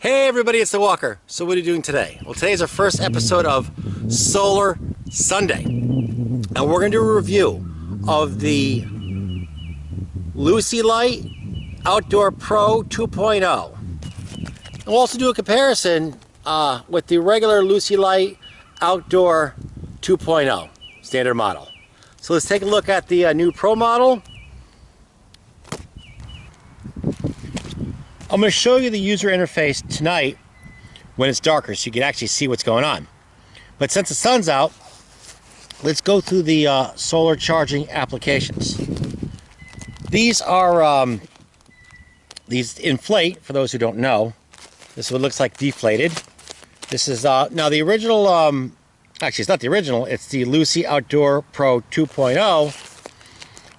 Hey everybody, it's the Walker. So what are you doing today? Well, today's our first episode of Solar Sunday. And we're going to do a review of the Luci Light Outdoor Pro 2.0. And we'll also do a comparison with the regular Luci Light Outdoor 2.0 standard model. So let's take a look at the new Pro model. I'm going to show you the user interface tonight when it's darker so you can actually see what's going on. But since the sun's out, let's go through the solar charging applications. These are these Inflate, for those who don't know. This is what it looks like deflated. This is now the original, actually it's not the original, it's the Luci Outdoor Pro 2.0.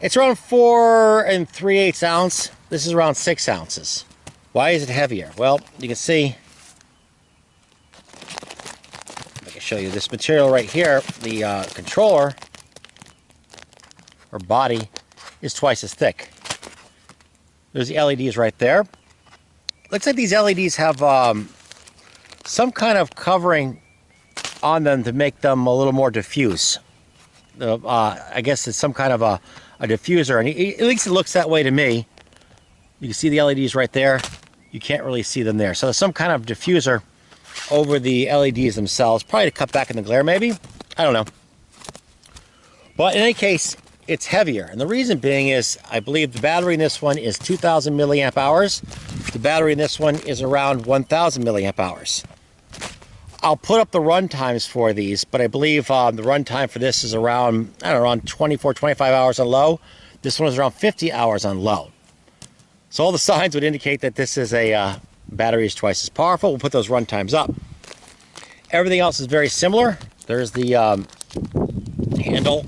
It's around 4 3/8 ounce. This is around 6 ounces. Why is it heavier? Well, you can see, I can show you this material right here. The controller, or body, is twice as thick. There's the LEDs right there. Looks like these LEDs have some kind of covering on them to make them a little more diffuse. I guess it's some kind of a diffuser, and at least it looks that way to me. You can see the LEDs right there. You can't really see them there. So there's some kind of diffuser over the LEDs themselves, probably to cut back in the glare maybe. I don't know. But in any case, it's heavier. And the reason being is, I believe the battery in this one is 2,000 milliamp hours. The battery in this one is around 1,000 milliamp hours. I'll put up the run times for these, but I believe the runtime for this is around, I don't know, around 24, 25 hours on low. This one is around 50 hours on low. So all the signs would indicate that this is a battery is twice as powerful. We'll put those run times up. Everything else is very similar. There's the handle.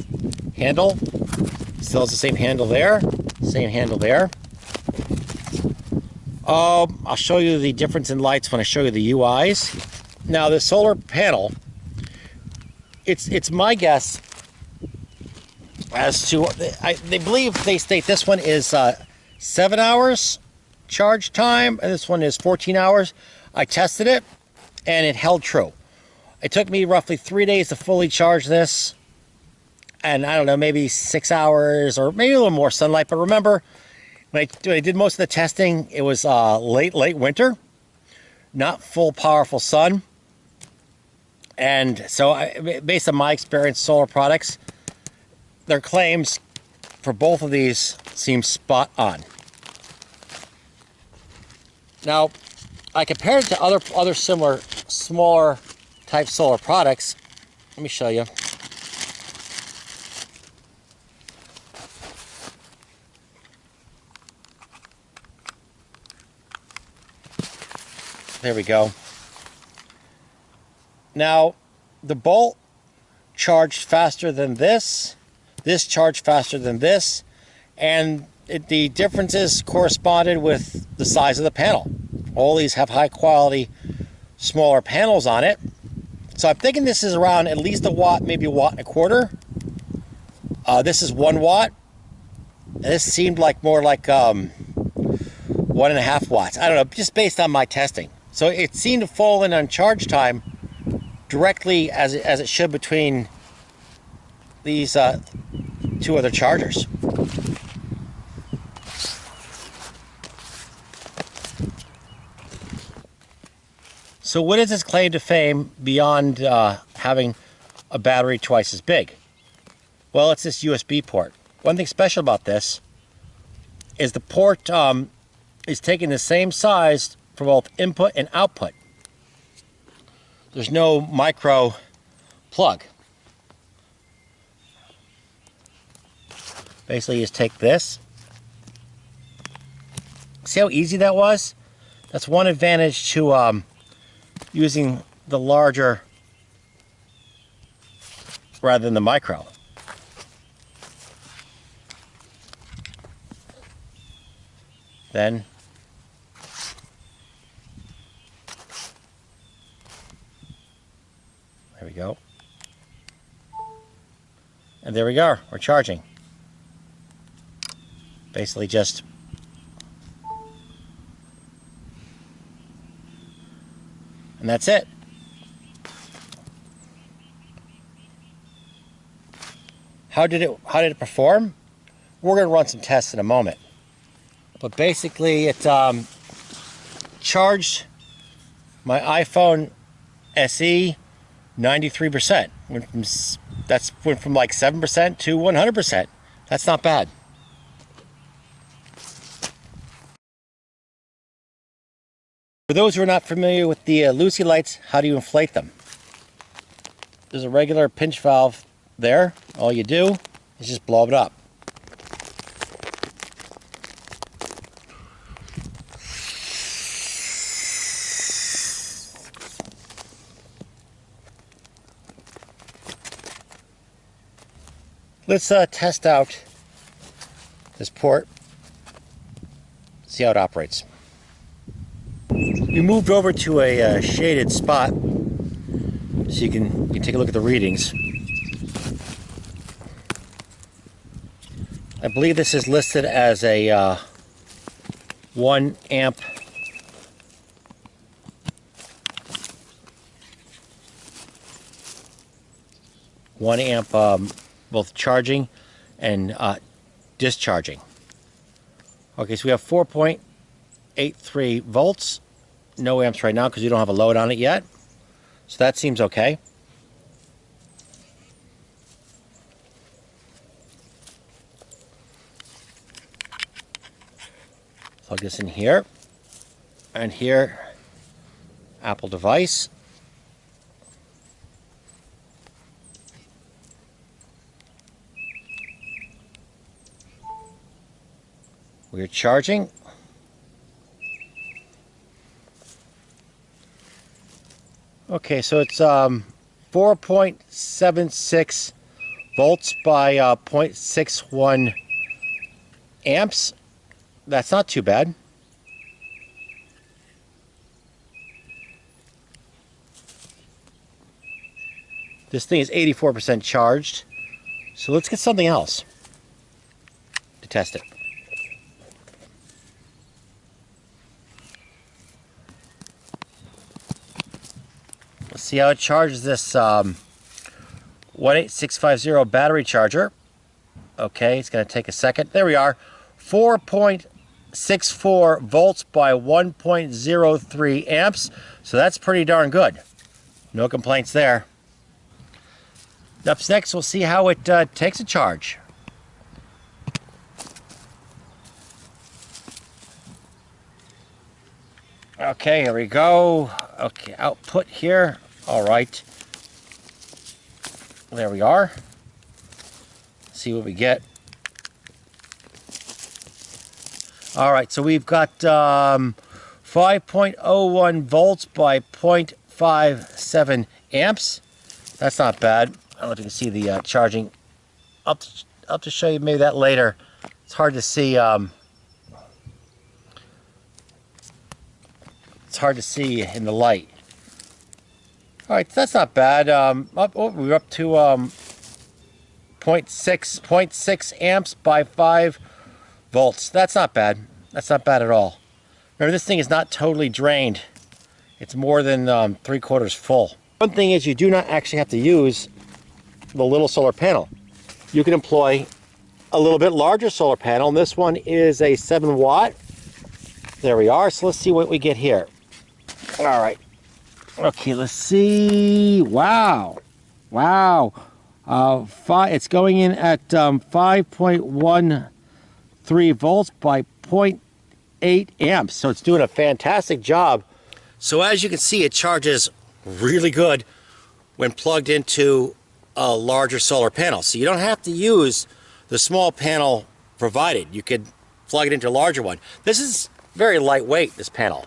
Still has the same handle there. Same handle there. I'll show you the difference in lights when I show you the UIs. Now the solar panel, it's my guess as to, they believe they state this one is 7 hours charge time, and this one is 14 hours. I tested it, and it held true. It took me roughly 3 days to fully charge this, and I don't know, maybe 6 hours, or maybe a little more sunlight. But remember, when I did most of the testing, it was late winter, not full powerful sun. And so, based on my experience, solar products, their claims for both of these seem spot on. Now, I compared it to other similar, smaller type solar products. Let me show you. There we go. Now, the Bolt charged faster than this. This charged faster than this. And the differences corresponded with the size of the panel. All these have high quality, smaller panels on it. So I'm thinking this is around at least a watt, maybe 1.25 watts. This is 1 watt. And this seemed like more like 1.5 watts. I don't know, just based on my testing. So it seemed to fall in on charge time directly as it should between these two other chargers. So what is its claim to fame beyond having a battery twice as big? Well, it's this USB port. One thing special about this is the port is taking the same size for both input and output. There's no micro plug. Basically, you just take this. See how easy that was? That's one advantage to using the larger rather than the micro. Then there we go. And there we go, we're charging. Basically just And that's it. How did it perform? We're going to run some tests in a moment. But basically it charged my iPhone SE 93%. Went from like 7% to 100%. That's not bad. For those who are not familiar with the Luci lights, how do you inflate them? There's a regular pinch valve there. All you do is just blow it up. Let's test out this port, see how it operates. We moved over to a shaded spot so you can take a look at the readings. I believe this is listed as a 1 amp both charging and discharging. Okay, so we have 4.83 volts. No amps right now because you don't have a load on it yet. So that seems okay. Plug this in here. And here, Apple device. We're charging. Okay, so it's 4.76 volts by 0.61 amps. That's not too bad. This thing is 84% charged. So let's get something else to test it. Let's see how it charges this 18650 battery charger. Okay, it's going to take a second. There we are. 4.64 volts by 1.03 amps. So that's pretty darn good. No complaints there. Up next, we'll see how it takes a charge. Okay, here we go. Okay, output here. All right. There we are. See what we get. All right, so we've got 5.01 volts by 0.57 amps. That's not bad. I don't know if you can see the charging. I'll have to show you maybe that later. It's hard to see. It's hard to see in the light. All right, that's not bad. We're up to 0.6 amps by 5 volts. That's not bad. That's not bad at all. Remember, this thing is not totally drained. It's more than 3/4 full. One thing is you do not actually have to use the little solar panel. You can employ a little bit larger solar panel, and this one is a 7 watt. There we are. So let's see what we get here. All right. Okay, let's see. Wow. Wow. It's going in at 5.13 volts by 0.8 amps. So it's doing a fantastic job. So as you can see, it charges really good when plugged into a larger solar panel. So you don't have to use the small panel provided. You could plug it into a larger one. This is very lightweight, this panel.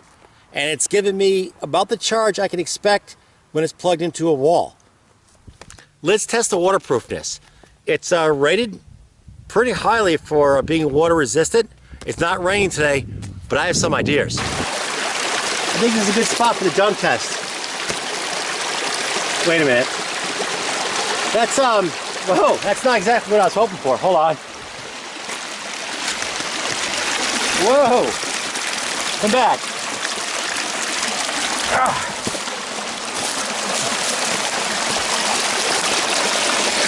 And it's given me about the charge I can expect when it's plugged into a wall. Let's test the waterproofness. It's rated pretty highly for being water resistant. It's not raining today, but I have some ideas. I think this is a good spot for the dunk test. Wait a minute. That's, whoa, that's not exactly what I was hoping for. Hold on. Whoa. Come back.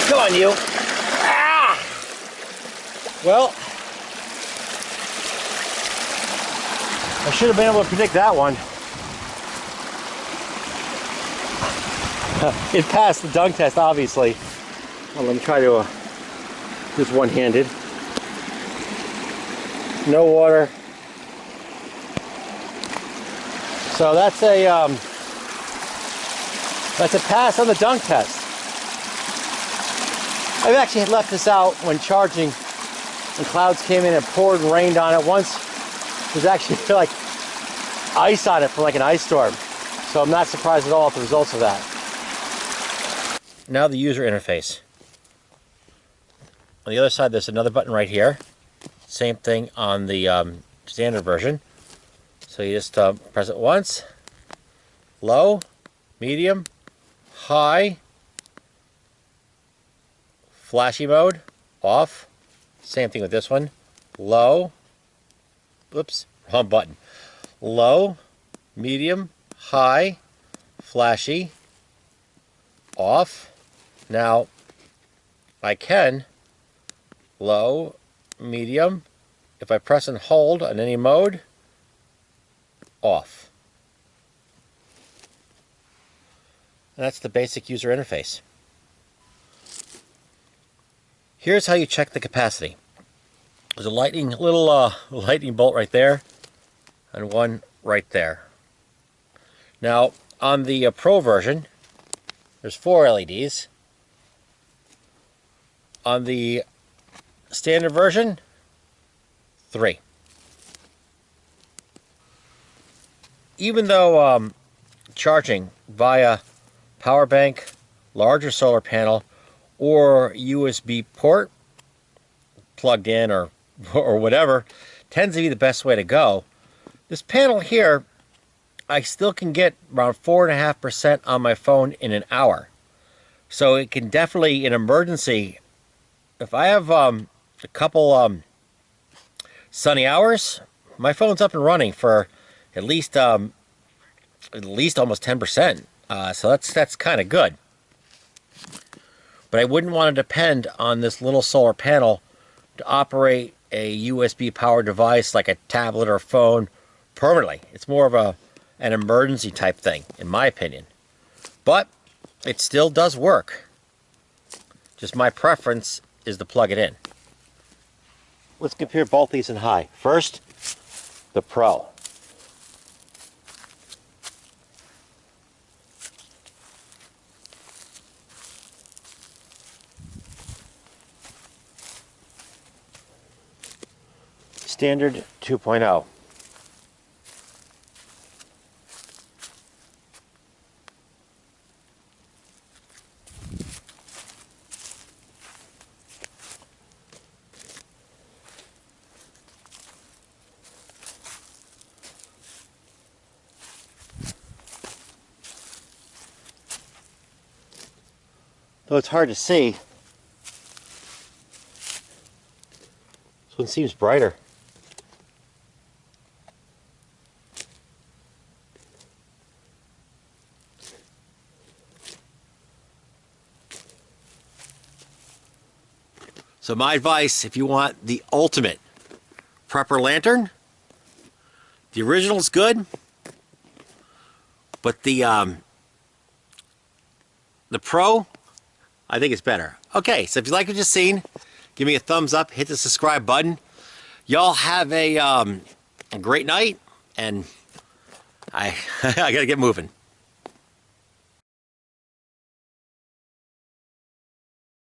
Come on, you. Ah! Well, I should have been able to predict that one. It passed the dunk test, obviously. Well, let me try to do this one-handed. No water. So that's a pass on the dunk test. I've actually left this out when charging, when clouds came in and poured and rained on it. Once there's actually like ice on it from like an ice storm. So I'm not surprised at all at the results of that. Now the user interface. On the other side, there's another button right here. Same thing on the standard version. So you just press it once. Low, medium, high, flashy mode, off. Same thing with this one. Low, oops, wrong button. Low, medium, high, flashy, off. Now, I can low, medium, if I press and hold on any mode, off. And that's the basic user interface. Here's how you check the capacity. There's a little lightning bolt right there, and one right there. Now, on the Pro version, there's 4 LEDs. On the standard version, 3. Even though charging via power bank, larger solar panel, or USB port plugged in or whatever tends to be the best way to go, this panel here, I still can get around 4.5% on my phone in an hour. So it can definitely, in emergency, if I have a couple sunny hours, my phone's up and running for at least almost 10%. So that's kind of good. But I wouldn't want to depend on this little solar panel to operate a USB powered device like a tablet or phone permanently. It's more of an emergency type thing, in my opinion. But it still does work. Just my preference is to plug it in. Let's compare both these in high. First, the Pro. Standard 2.0. Though it's hard to see, this one seems brighter. So my advice, if you want the ultimate prepper lantern, the original's good, but the Pro, I think it's better. Okay, so if you like what you've seen, give me a thumbs up, hit the subscribe button. Y'all have a great night, and I gotta get moving.